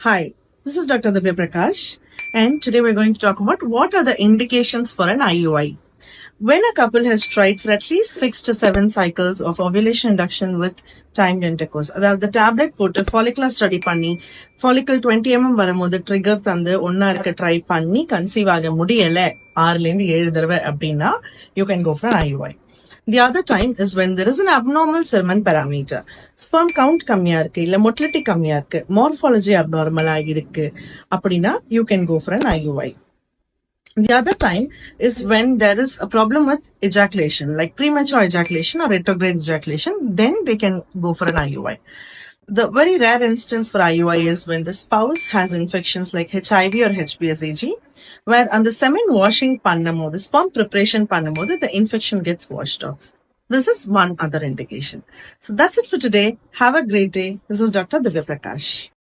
Hi, this is Dr. Divya Prakash, and today we're going to talk about what are the indications for an IUI. When a couple has tried for at least 6 to 7 cycles of ovulation induction with timed intercourse, அதாவது tablet போட்டு follicular study பண்ணி follicle 20 வரும்போது trigger தந்து ஒன்னா இருக்க try பண்ணி conceive ஆக முடியல 6 to 7 தடவை அப்படின்னா you can go for IUI. The other time is when there is an abnormal semen parameter. Sperm count கம்மியா இருக்கு இல்ல motility கம்மியா இருக்கு, morphology abnormal ஆகிருக்கு அப்படின்னா you can go for an IUI. The other time is when there is a problem with ejaculation, like premature ejaculation or retrograde ejaculation, then they can go for an IUI. The very rare instance for IUI is when the spouse has infections like HIV or HPSAG, where on the semen washing பண்ணும்போது, sperm preparation பண்ணும்போது, the infection gets washed off. This is one other indication. So that's it for today. Have a great day. This is Dr. Divya Prakash.